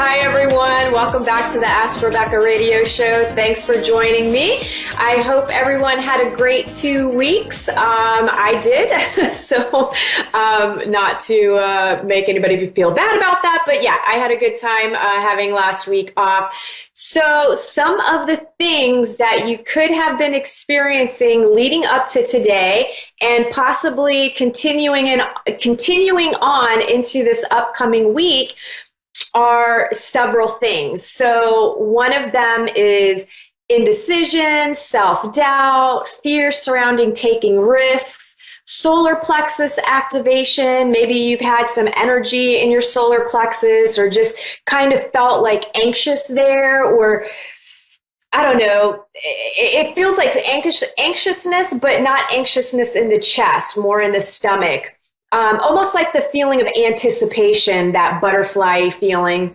Hi, everyone. Welcome back to the Ask Rebecca radio show. Thanks for joining me. I hope everyone had a great 2 weeks. I did. So not to make anybody feel bad about that, but yeah, I had a good time having last week off. So some of the things that you could have been experiencing leading up to today and possibly continuing on into this upcoming week are several things. So one of them is indecision, self-doubt, fear surrounding taking risks, solar plexus activation. Maybe you've had some energy in your solar plexus or just kind of felt like anxious there, or I don't know, it feels like anxiousness, but not anxiousness in the chest, more in the stomach. Almost like the feeling of anticipation, that butterfly feeling.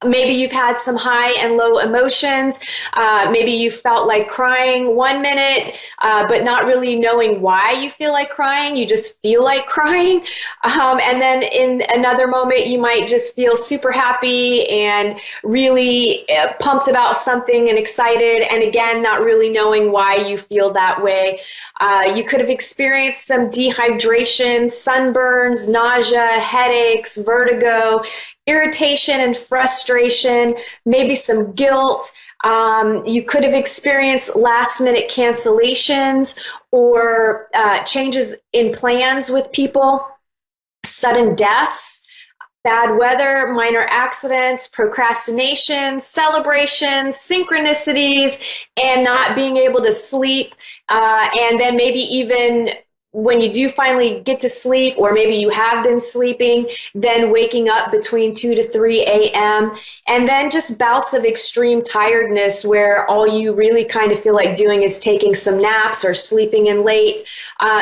Maybe you've had some high and low emotions. Maybe you felt like crying 1 minute, but not really knowing why you feel like crying. You just feel like crying. And then in another moment, you might just feel super happy and really pumped about something and excited. And again, not really knowing why you feel that way. You could have experienced some dehydration, sunburns, nausea, headaches, vertigo, irritation and frustration, maybe some guilt. You could have experienced last-minute cancellations or changes in plans with people, sudden deaths, bad weather, minor accidents, procrastination, celebrations, synchronicities, and not being able to sleep. And then maybe even when you do finally get to sleep, or maybe you have been sleeping, then waking up between 2 to 3 a.m. And then just bouts of extreme tiredness where all you really kind of feel like doing is taking some naps or sleeping in late.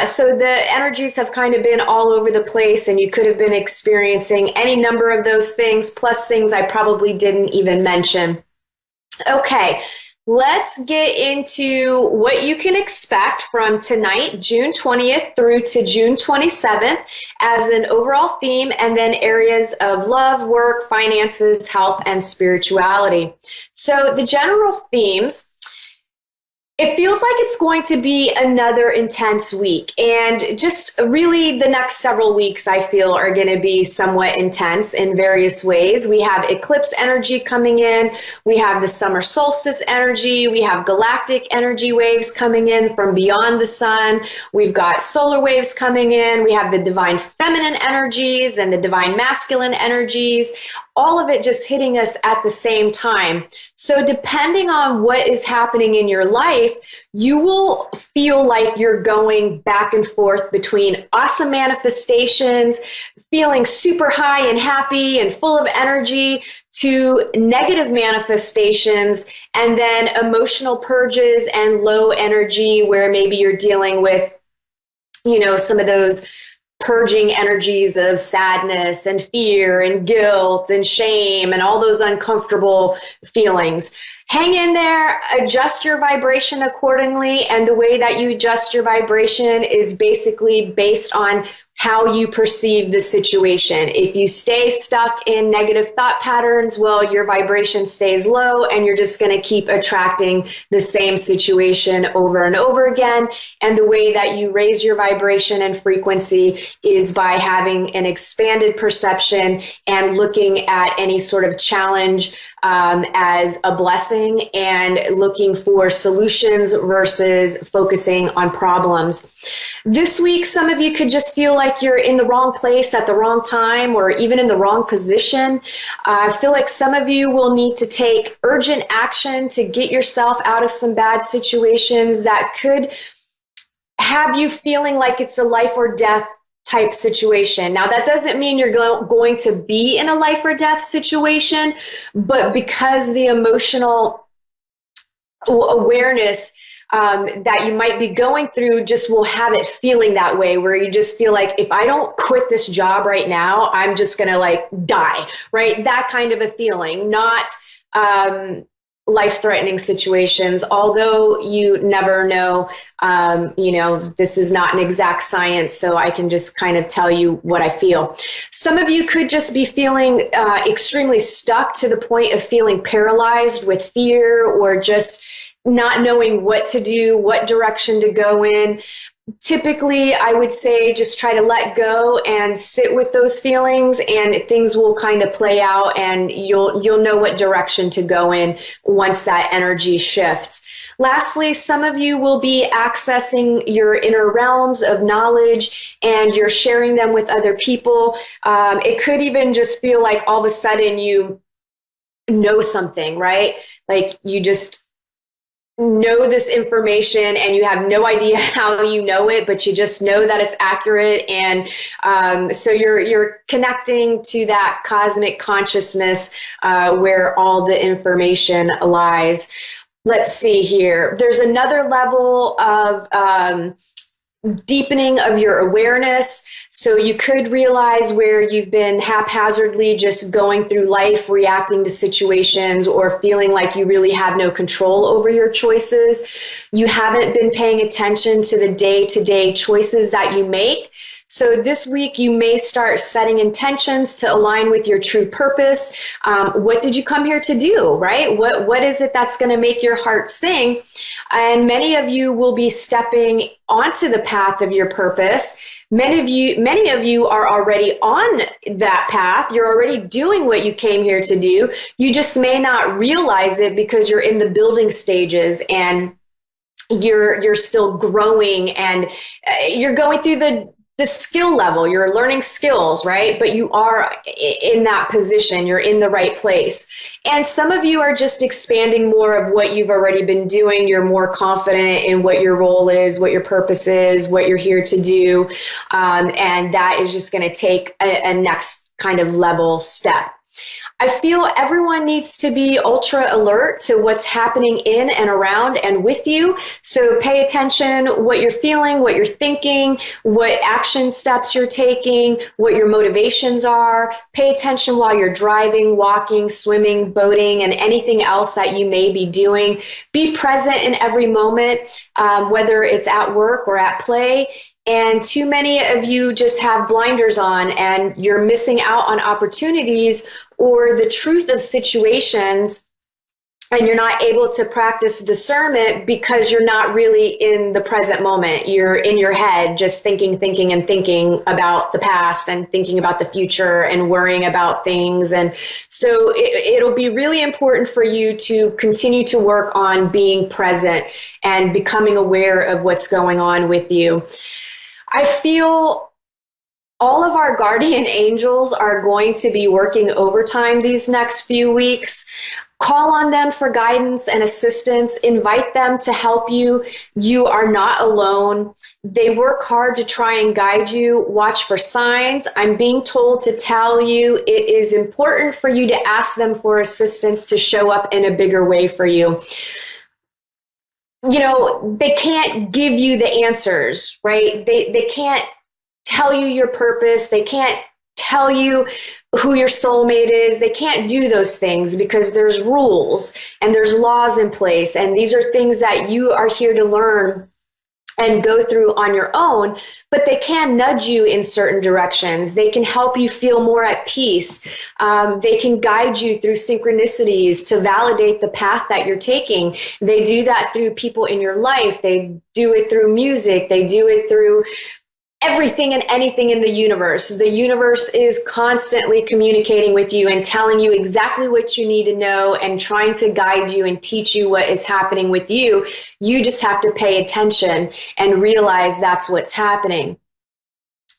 So the energies have kind of been all over the place, and you could have been experiencing any number of those things, plus things I probably didn't even mention. Okay. Let's get into what you can expect from tonight, June 20th through to June 27th as an overall theme, and then areas of love, work, finances, health, and spirituality. So the general themes, it feels like it's going to be another intense week, and just really the next several weeks I feel are going to be somewhat intense in various ways. We have eclipse energy coming in, we have the summer solstice energy, we have galactic energy waves coming in from beyond the sun, we've got solar waves coming in, we have the divine feminine energies and the divine masculine energies, all of it just hitting us at the same time. So depending on what is happening in your life, you will feel like you're going back and forth between awesome manifestations, feeling super high and happy and full of energy, to negative manifestations, and then emotional purges and low energy where maybe you're dealing with, some of those purging energies of sadness and fear and guilt and shame and all those uncomfortable feelings. Hang in there, adjust your vibration accordingly, and the way that you adjust your vibration is basically based on how you perceive the situation. If you stay stuck in negative thought patterns, well, your vibration stays low and you're just going to keep attracting the same situation over and over again. And the way that you raise your vibration and frequency is by having an expanded perception and looking at any sort of challenge as a blessing and looking for solutions versus focusing on problems. This week, some of you could just feel like you're in the wrong place at the wrong time, or even in the wrong position. I feel like some of you will need to take urgent action to get yourself out of some bad situations that could have you feeling like it's a life or death type situation. Now, that doesn't mean you're going to be in a life or death situation, but because the emotional awareness that you might be going through just will have it feeling that way, where you just feel like, if I don't quit this job right now, I'm just going to die, right? That kind of a feeling, not life-threatening situations, although you never know. This is not an exact science, so I can just kind of tell you what I feel. Some of you could just be feeling extremely stuck to the point of feeling paralyzed with fear or just not knowing what to do, what direction to go in. Typically, I would say just try to let go and sit with those feelings, and things will kind of play out, and you'll know what direction to go in once that energy shifts. Lastly, some of you will be accessing your inner realms of knowledge, and you're sharing them with other people. It could even just feel like all of a sudden you know something, right? Like you just know this information and you have no idea how you know it, but you just know that it's accurate. And so you're connecting to that cosmic consciousness where all the information lies. Let's see here. There's another level of deepening of your awareness. So you could realize where you've been haphazardly just going through life, reacting to situations, or feeling like you really have no control over your choices. You haven't been paying attention to the day-to-day choices that you make. So this week you may start setting intentions to align with your true purpose. What did you come here to do, right? What is it that's going to make your heart sing? And many of you will be stepping onto the path of your purpose. Many of you are already on that path. You're already doing what you came here to do. You just may not realize it because you're in the building stages and you're still growing, and you're going through the skill level. You're learning skills, right? But you are in that position. You're in the right place. And some of you are just expanding more of what you've already been doing. You're more confident in what your role is, what your purpose is, what you're here to do. And that is just going to take a next kind of level step. I feel everyone needs to be ultra alert to what's happening in and around and with you. So pay attention what you're feeling, what you're thinking, what action steps you're taking, what your motivations are. Pay attention while you're driving, walking, swimming, boating, and anything else that you may be doing. Be present in every moment, whether it's at work or at play. And too many of you just have blinders on and you're missing out on opportunities or the truth of situations, and you're not able to practice discernment because you're not really in the present moment. You're in your head just thinking about the past and thinking about the future and worrying about things. And so it'll be really important for you to continue to work on being present and becoming aware of what's going on with you. I feel all of our guardian angels are going to be working overtime these next few weeks. Call on them for guidance and assistance. Invite them to help you. You are not alone. They work hard to try and guide you. Watch for signs. I'm being told to tell you it is important for you to ask them for assistance to show up in a bigger way for you. You know, they can't give you the answers, right? They can't tell you your purpose. They can't tell you who your soulmate is. They can't do those things because there's rules and there's laws in place. And these are things that you are here to learn and go through on your own, but they can nudge you in certain directions. They can help you feel more at peace. They can guide you through synchronicities to validate the path that you're taking. They do that through people in your life. They do it through music. They do it through everything and anything in the universe. The universe is constantly communicating with you and telling you exactly what you need to know and trying to guide you and teach you what is happening with you. You just have to pay attention and realize that's what's happening.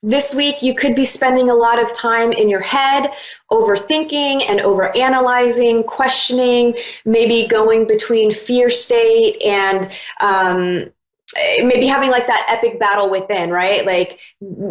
This week, you could be spending a lot of time in your head, overthinking and overanalyzing, questioning, maybe going between fear state and maybe having like that epic battle within, right? Like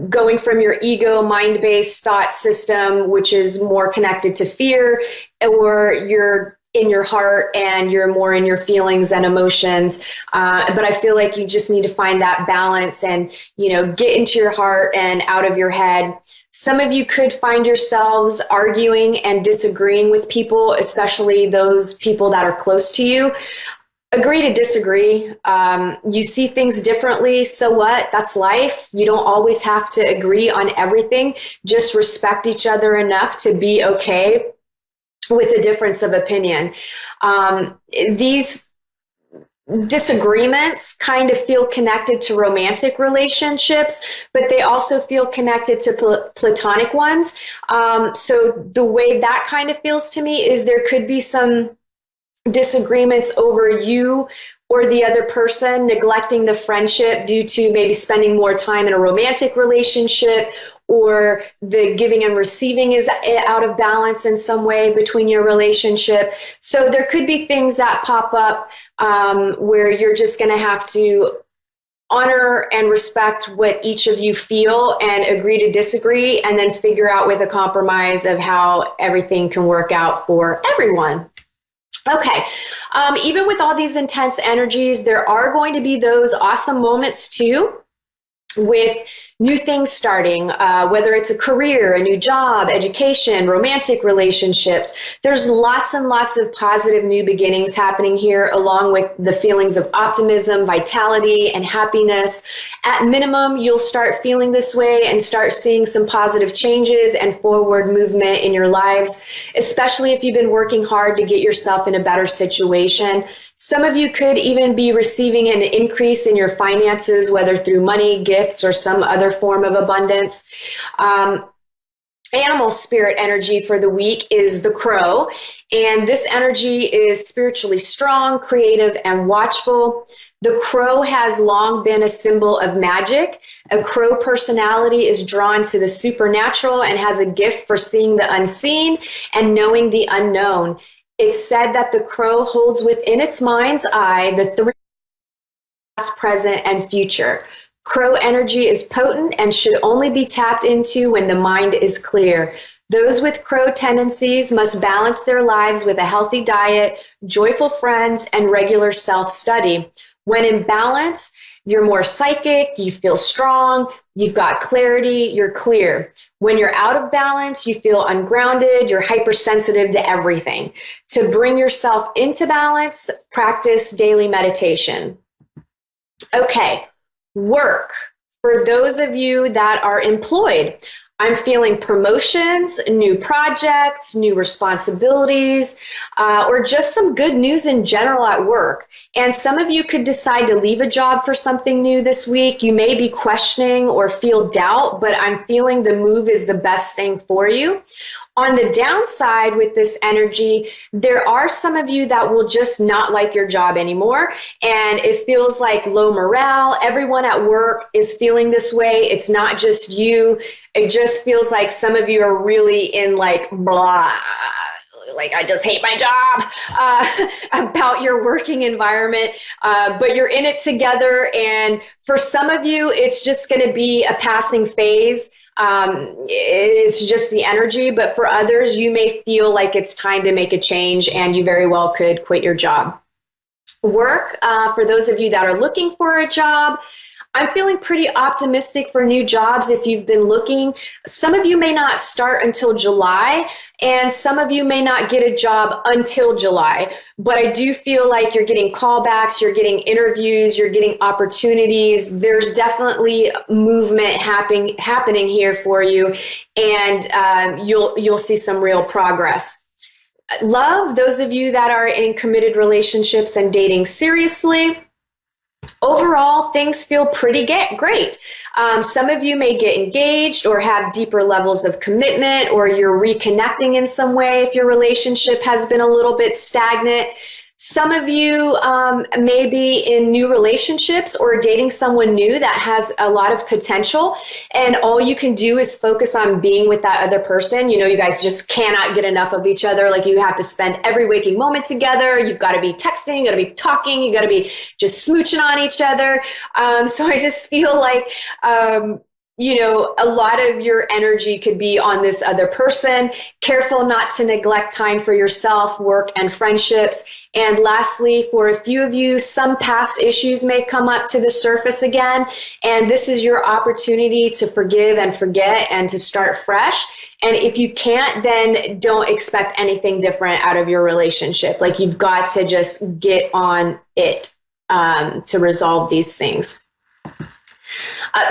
going from your ego mind-based thought system, which is more connected to fear, or your in your heart and you're more in your feelings and emotions. But I feel like you just need to find that balance and, get into your heart and out of your head. Some of you could find yourselves arguing and disagreeing with people, especially those people that are close to you. Agree to disagree. You see things differently. So what? That's life. You don't always have to agree on everything. Just respect each other enough to be okay with a difference of opinion. These disagreements kind of feel connected to romantic relationships, but they also feel connected to platonic ones. So the way that kind of feels to me is there could be some disagreements over you or the other person neglecting the friendship due to maybe spending more time in a romantic relationship, or the giving and receiving is out of balance in some way between your relationship. So there could be things that pop up where you're just going to have to honor and respect what each of you feel and agree to disagree, and then figure out with a compromise of how everything can work out for everyone. Okay, even with all these intense energies, there are going to be those awesome moments too with new things starting, whether it's a career, a new job, education, romantic relationships. There's lots and lots of positive new beginnings happening here, along with the feelings of optimism, vitality, and happiness. At minimum, you'll start feeling this way and start seeing some positive changes and forward movement in your lives, especially if you've been working hard to get yourself in a better situation. Some of you could even be receiving an increase in your finances, whether through money, gifts, or some other form of abundance. Animal spirit energy for the week is the crow, and this energy is spiritually strong, creative, and watchful. The crow has long been a symbol of magic. A crow personality is drawn to the supernatural and has a gift for seeing the unseen and knowing the unknown. It's said that the crow holds within its mind's eye the three past, present, and future. Crow energy is potent and should only be tapped into when the mind is clear. Those with crow tendencies must balance their lives with a healthy diet, joyful friends, and regular self-study. When in balance, you're more psychic, you feel strong, you've got clarity, you're clear. When you're out of balance, you feel ungrounded, you're hypersensitive to everything. To bring yourself into balance, practice daily meditation. Okay, work. For those of you that are employed, I'm feeling promotions, new projects, new responsibilities, or just some good news in general at work. And some of you could decide to leave a job for something new this week. You may be questioning or feel doubt, but I'm feeling the move is the best thing for you. On the downside with this energy, there are some of you that will just not like your job anymore, and it feels like low morale. Everyone at work is feeling this way. It's not just you. It just feels like some of you are really in like blah, like I just hate my job about your working environment, but you're in it together, and for some of you, it's just going to be a passing phase. It's just the energy, but for others, you may feel like it's time to make a change, and you very well could quit your job. Work, for those of you that are looking for a job, I'm feeling pretty optimistic for new jobs if you've been looking. Some of you may not start until July, and some of you may not get a job until July, but I do feel like you're getting callbacks, you're getting interviews, you're getting opportunities. There's definitely movement happening here for you, and you'll see some real progress. Love, those of you that are in committed relationships and dating seriously, overall, things feel pretty great. Some of you may get engaged or have deeper levels of commitment, or you're reconnecting in some way if your relationship has been a little bit stagnant. Some of you may be in new relationships or dating someone new that has a lot of potential, and all you can do is focus on being with that other person. You know, you guys just cannot get enough of each other. Like, you have to spend every waking moment together. You've got to be texting, you got to be talking, you got to be just smooching on each other. So I just feel like a lot of your energy could be on this other person. Careful not to neglect time for yourself, work, and friendships. And lastly, for a few of you, some past issues may come up to the surface again. And this is your opportunity to forgive and forget and to start fresh. And if you can't, then don't expect anything different out of your relationship. Like, you've got to just get on it to resolve these things.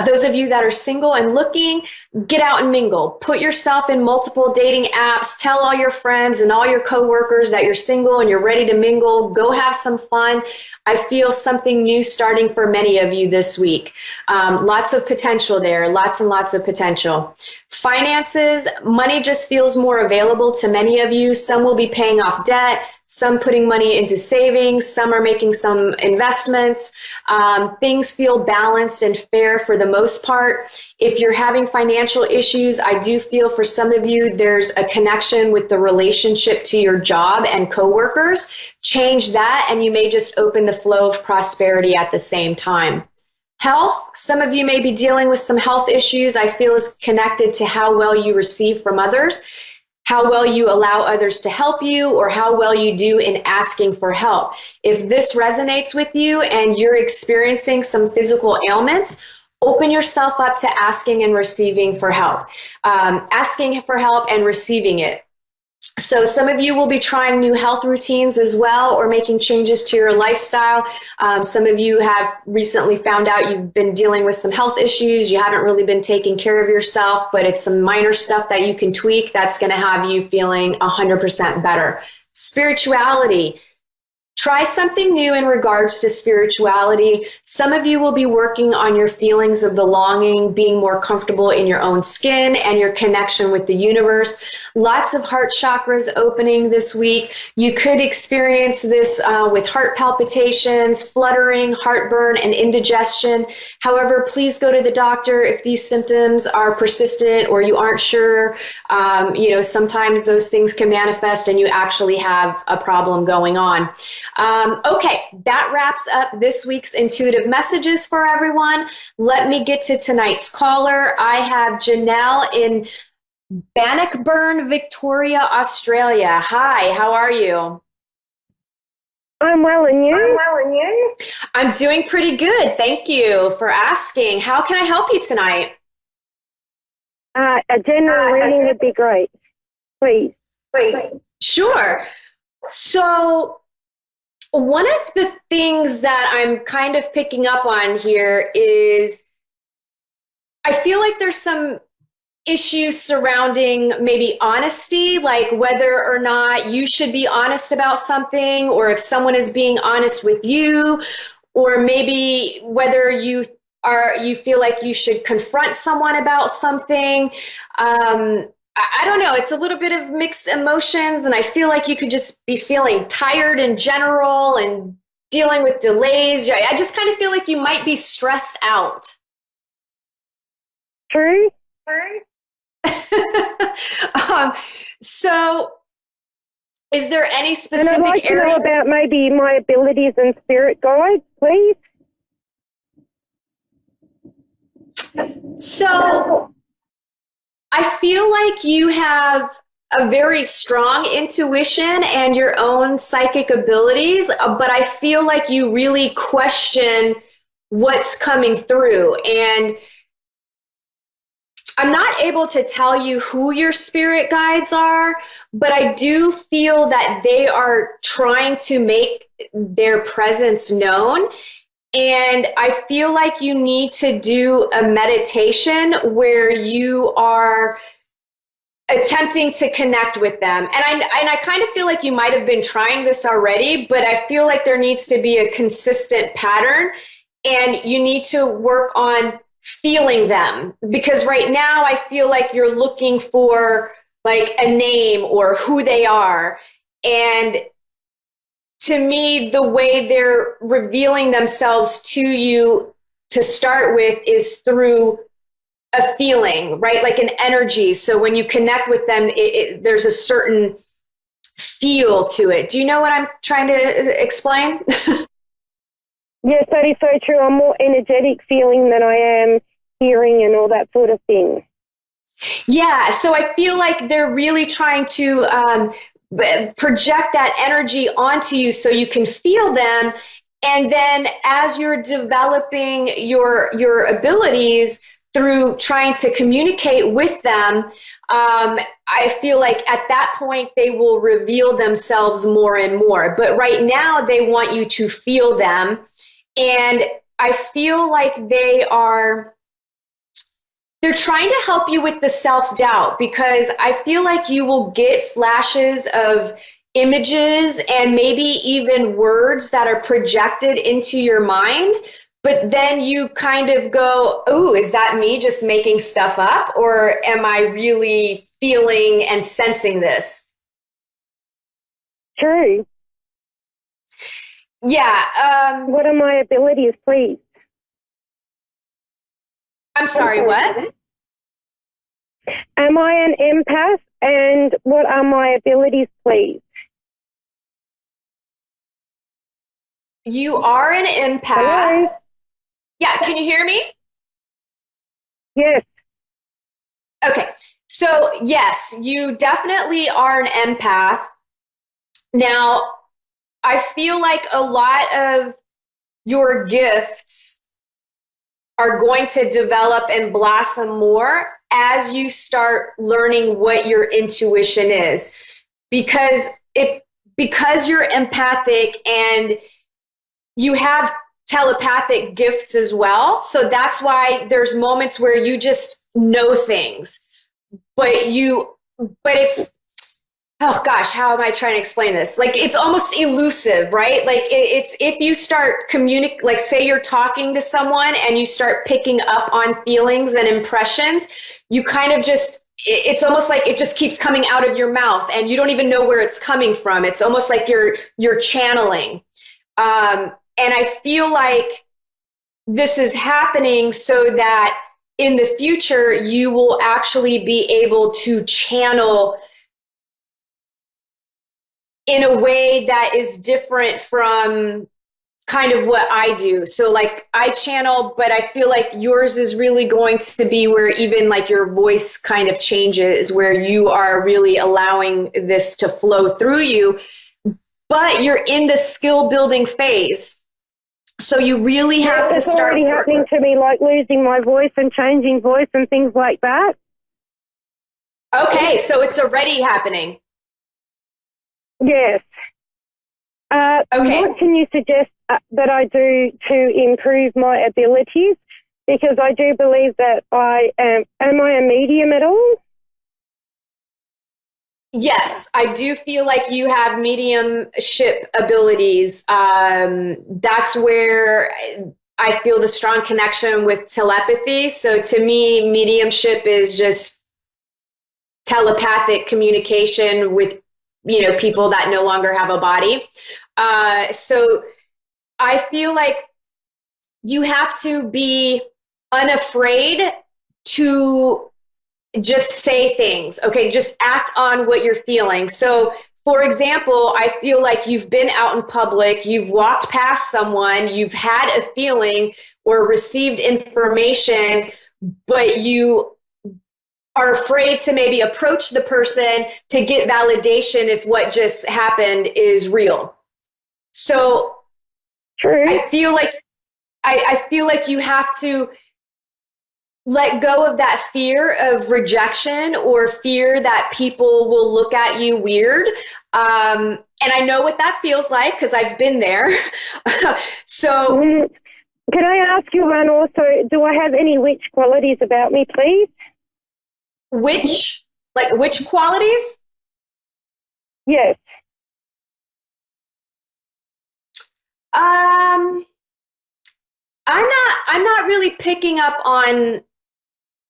Those of you that are single and looking, get out and mingle. Put yourself in multiple dating apps. Tell all your friends and all your coworkers that you're single and you're ready to mingle. Go have some fun. I feel something new starting for many of you this week. Lots of potential there, lots and lots of potential. Finances, money just feels more available to many of you. Some will be paying off debt, some putting money into savings, some are making some investments. Things feel balanced and fair for the most part. If you're having financial issues, I do feel for some of you there's a connection with the relationship to your job and coworkers. Change that and you may just open the flow of prosperity at the same time. Health, some of you may be dealing with some health issues. I feel is connected to how well you receive from others, how well you allow others to help you, or how well you do in asking for help. If this resonates with you and you're experiencing some physical ailments, open yourself up to asking and receiving for help. Asking for help and receiving it. So some of you will be trying new health routines as well, or making changes to your lifestyle. Some of you have recently found out you've been dealing with some health issues. You haven't really been taking care of yourself, but it's some minor stuff that you can tweak that's going to have you feeling 100% better. Spirituality. Try something new in regards to spirituality. Some of you will be working on your feelings of belonging, being more comfortable in your own skin and your connection with the universe. Lots of heart chakras opening this week. You could experience this with heart palpitations, fluttering, heartburn, and indigestion. However, please go to the doctor if these symptoms are persistent or you aren't sure. Sometimes those things can manifest and you actually have a problem going on. Okay, that wraps up this week's intuitive messages for everyone. Let me get to tonight's caller. I have Janelle in Bannockburn, Victoria, Australia. Hi, how are you? I'm well, and you? I'm doing pretty good. Thank you for asking. How can I help you tonight? A general reading would be great. Please. Sure. So, one of the things that I'm kind of picking up on here is I feel like there's some issues surrounding maybe honesty, like whether or not you should be honest about something, or if someone is being honest with you, or maybe whether you feel like you should confront someone about something. I don't know. It's a little bit of mixed emotions, and I feel like you could just be feeling tired in general and dealing with delays. I just kind of feel like you might be stressed out. True. So is there any specific area? And I'd like to know about maybe my abilities and spirit guides, please. So I feel like you have a very strong intuition and your own psychic abilities, but I feel like you really question what's coming through. And I'm not able to tell you who your spirit guides are, but I do feel that they are trying to make their presence known. And I feel like you need to do a meditation where you are attempting to connect with them. And I kind of feel like you might have been trying this already, but I feel like there needs to be a consistent pattern, and you need to work on feeling them, because right now I feel like you're looking for like a name or who they are. And to me, the way they're revealing themselves to you to start with is through a feeling, right? Like an energy. So when you connect with them, there's a certain feel to it. Do you know what I'm trying to explain? Yes, that is so true. I'm more energetic feeling than I am hearing and all that sort of thing. Yeah, so I feel like they're really trying to project that energy onto you so you can feel them. And then as you're developing your abilities through trying to communicate with them, I feel like at that point they will reveal themselves more and more. But right now they want you to feel them. And I feel like they're trying to help you with the self-doubt, because I feel like you will get flashes of images and maybe even words that are projected into your mind, but then you kind of go, oh, is that me just making stuff up, or am I really feeling and sensing this? True. Yeah. What are my abilities, please? I'm sorry, what? Am I an empath, and what are my abilities, please? You are an empath. Hello? Yeah, can you hear me? Yes. Okay, so yes, you definitely are an empath. Now, I feel like a lot of your gifts are going to develop and blossom more as you start learning what your intuition is, because because you're empathic and you have telepathic gifts as well. So that's why there's moments where you just know things, but it's, oh gosh, how am I trying to explain this? Like, it's almost elusive, right? Like it's if you start like say you're talking to someone and you start picking up on feelings and impressions, you kind of just, it's almost like it just keeps coming out of your mouth and you don't even know where it's coming from. It's almost like you're channeling. And I feel like this is happening so that in the future, you will actually be able to channel in a way that is different from kind of what I do. So like I channel, but I feel like yours is really going to be where even like your voice kind of changes, where you are really allowing this to flow through you, but you're in the skill building phase. So you really have to start. It's already happening to me, like losing my voice and changing voice and things like that. Okay, so it's already happening. Yes. Okay. What can you suggest that I do to improve my abilities? Because I do believe that am I a medium at all? Yes, I do feel like you have mediumship abilities. That's where I feel the strong connection with telepathy. So to me, mediumship is just telepathic communication with, people that no longer have a body. So I feel like you have to be unafraid to just say things, okay? Just act on what you're feeling. So, for example, I feel like you've been out in public, you've walked past someone, you've had a feeling or received information, but you are afraid to maybe approach the person to get validation if what just happened is real. So, True. I feel like you have to let go of that fear of rejection or fear that people will look at you weird. And I know what that feels like because I've been there. So, can I ask you one also? Do I have any witch qualities about me, please? Which qualities? Yes. I'm not really picking up on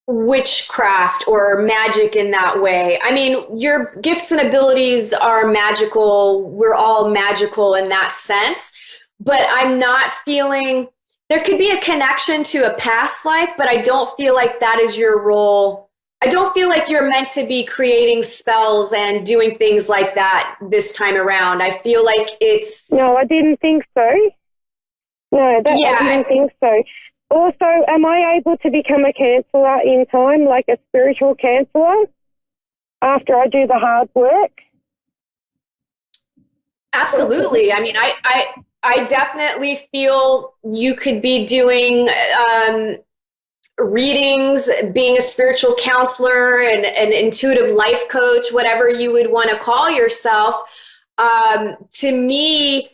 witchcraft or magic in that way. I mean, your gifts and abilities are magical. We're all magical in that sense, but I'm not feeling, there could be a connection to a past life, but I don't feel like that is your role. I don't feel like you're meant to be creating spells and doing things like that this time around. I feel like it's... No, I didn't think so. No, I didn't think so. Also, am I able to become a counsellor in time, like a spiritual counsellor, after I do the hard work? Absolutely. I mean, I definitely feel you could be doing readings, being a spiritual counselor, and an intuitive life coach, whatever you would want to call yourself. To me,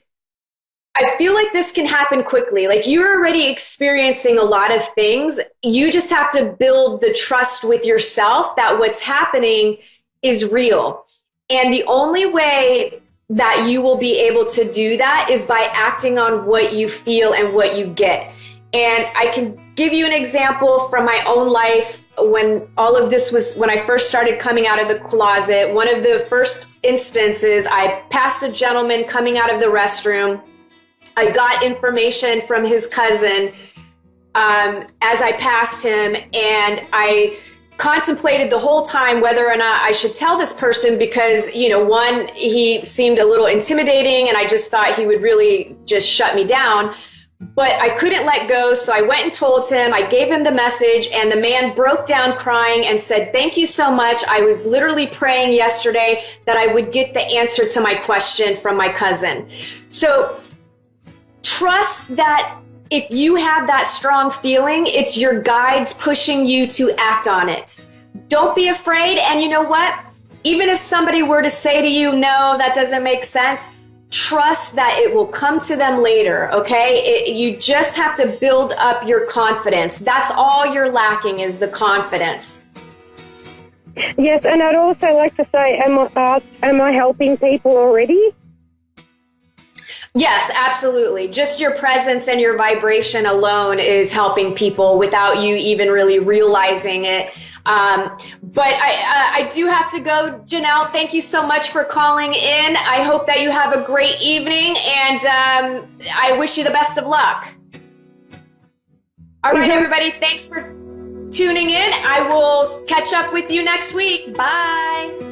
I feel like this can happen quickly. Like, you're already experiencing a lot of things. You just have to build the trust with yourself that what's happening is real. And the only way that you will be able to do that is by acting on what you feel and what you get. And I can give you an example from my own life. When all of this was, when I first started coming out of the closet, one of the first instances, I passed a gentleman coming out of the restroom. I got information from his cousin as I passed him, and I contemplated the whole time whether or not I should tell this person because, you know, one, he seemed a little intimidating, and I just thought he would really just shut me down. But I couldn't let go, so I went and told him. I gave him the message, and the man broke down crying and said, "Thank you so much. I was literally praying yesterday that I would get the answer to my question from my cousin." So trust that if you have that strong feeling, it's your guides pushing you to act on it. Don't be afraid. And you know what? Even if somebody were to say to you, "No, that doesn't make sense," trust that it will come to them later, okay? You just have to build up your confidence. That's all you're lacking, is the confidence. Yes, and I'd also like to say, am I helping people already? Yes, absolutely. Just your presence and your vibration alone is helping people without you even really realizing it. But I do have to go. Janelle, thank you so much for calling in. I hope that you have a great evening, and I wish you the best of luck. All right, everybody, thanks for tuning in. I will catch up with you next week. Bye.